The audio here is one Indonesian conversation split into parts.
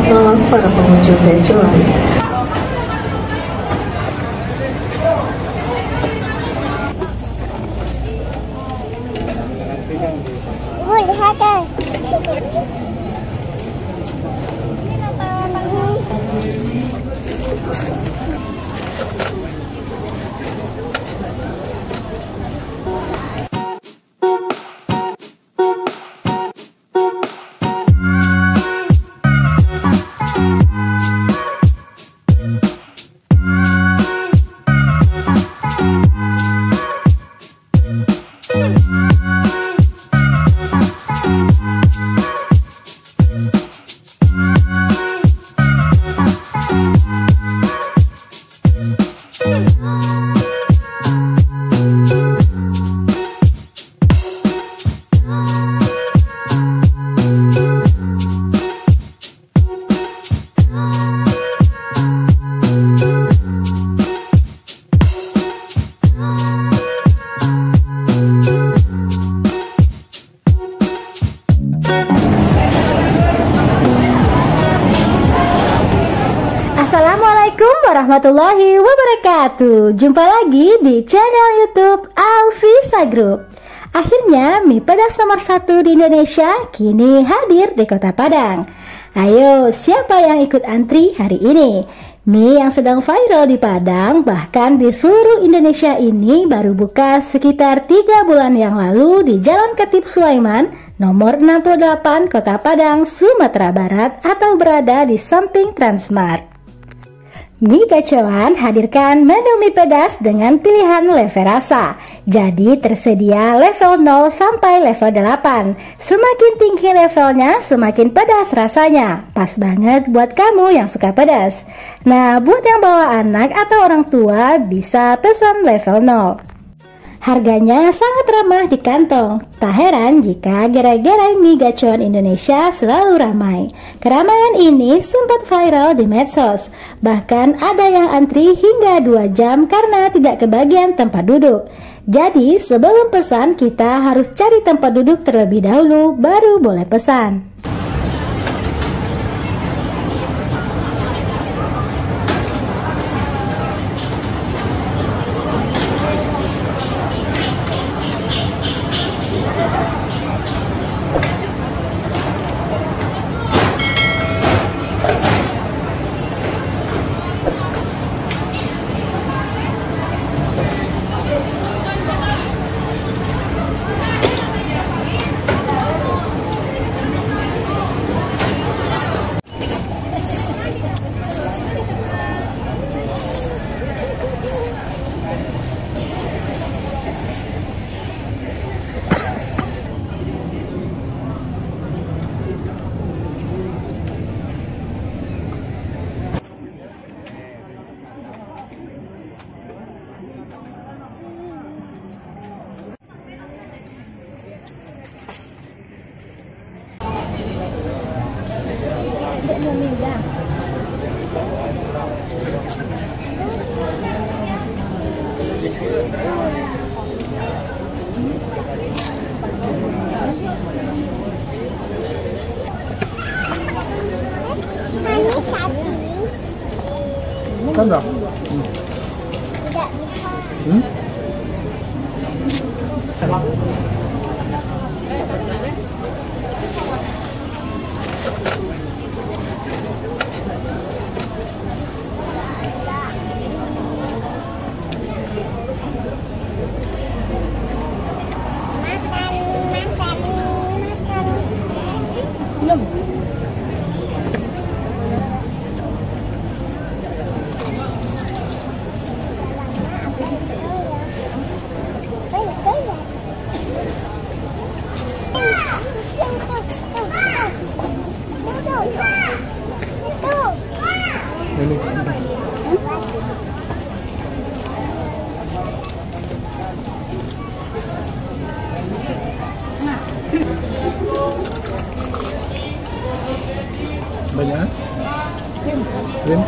malam para pengunjung Daejeon. Assalamualaikum warahmatullahi wabarakatuh. Jumpa lagi di channel YouTube Alvisa Group. Akhirnya mie pedas nomor 1 di Indonesia kini hadir di Kota Padang. Ayo, siapa yang ikut antri hari ini? Mie yang sedang viral di Padang, bahkan di seluruh Indonesia ini baru buka sekitar 3 bulan yang lalu di Jalan Ketip Sulaiman, nomor 68, Kota Padang, Sumatera Barat, atau berada di samping Transmart. Mie Gacoan hadirkan menu mie pedas dengan pilihan level rasa. Jadi tersedia level 0 sampai level 8. Semakin tinggi levelnya, semakin pedas rasanya. Pas banget buat kamu yang suka pedas. Nah, buat yang bawa anak atau orang tua bisa pesan level 0. Harganya sangat ramah di kantong. Tak heran jika gerai-gerai mie Gacoan Indonesia selalu ramai. Keramaian ini sempat viral di medsos. Bahkan ada yang antri hingga 2 jam karena tidak kebagian tempat duduk. Jadi sebelum pesan kita harus cari tempat duduk terlebih dahulu baru boleh pesan. Kan dong? Tidak bisa. Banyak? Krim?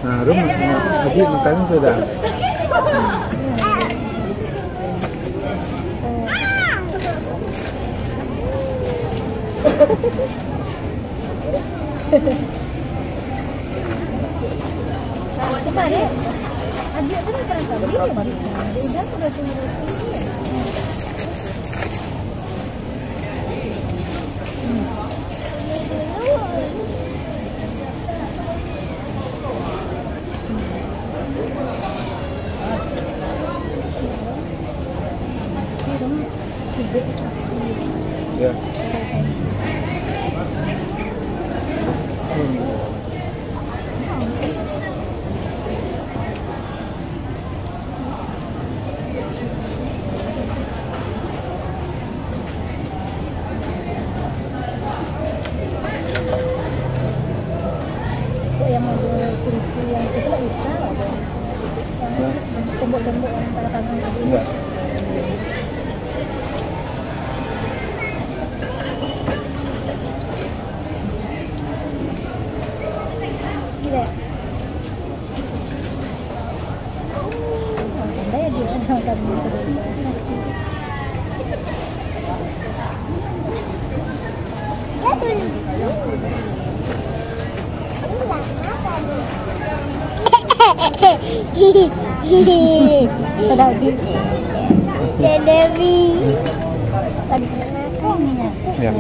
Nah, Rum lagi makan sudah. Coba deh. Adik kan pernah tadi ya barusan. Udah sudah tunggu. Ya. Kok yang model kursi yang itu nggak bisa loh. Yang tembok-tembok yang pada tangan tadi. Enggak. Tidak. Pandai dia makan Dewi. tadi aku minyak. Ya.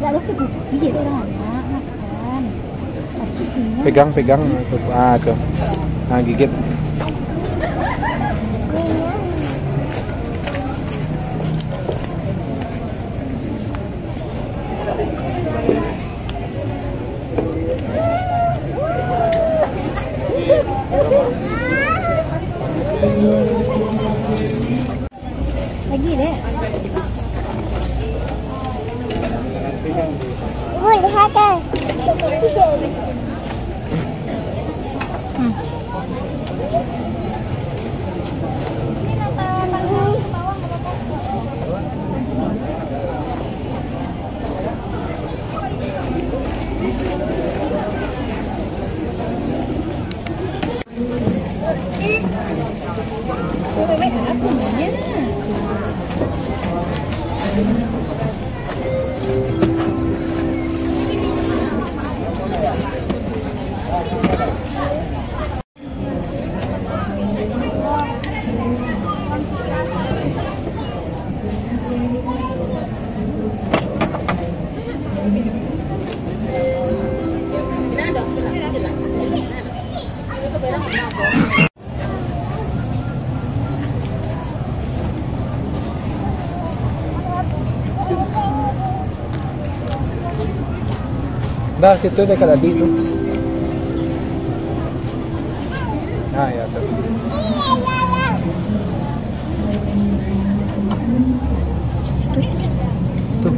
Lalu tuh dia orang makan. Pegang tuh. Ah, tuh. Nah, gigit. Lagi deh. Lihat kan. Dah, situ dekat tadi tu. Ah, ya tu. Tuh.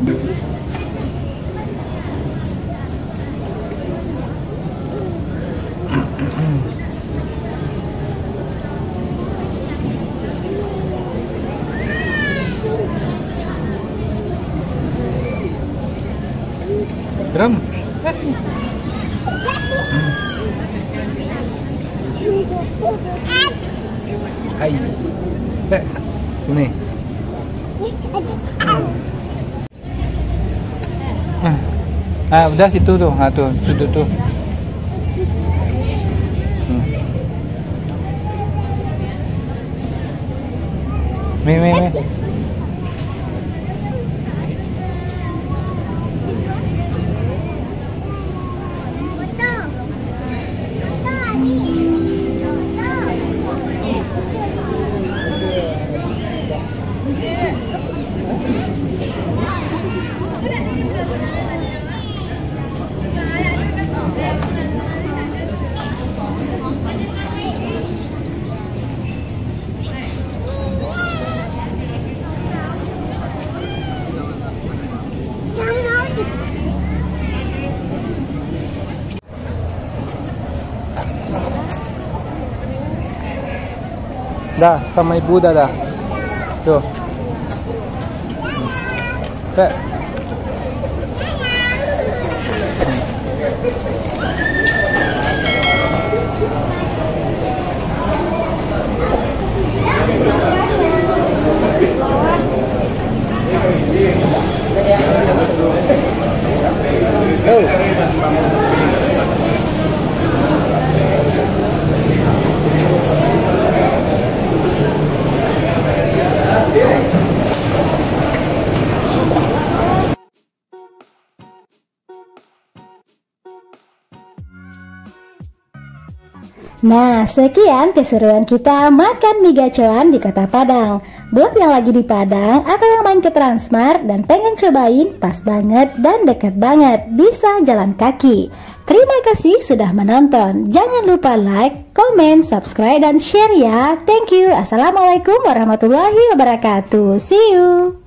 Ram. Hai. Sini. Udah situ tuh. Ah, tuh, sudut tuh. Mi. Dah, sama ibu dah. Tuh. Kak. Nah, sekian keseruan kita makan mie gacoan di Kota Padang. Buat yang lagi di Padang atau yang main ke Transmart dan pengen cobain, pas banget dan deket banget, bisa jalan kaki. Terima kasih sudah menonton. Jangan lupa like, komen, subscribe, dan share ya. Thank you. Assalamualaikum warahmatullahi wabarakatuh. See you.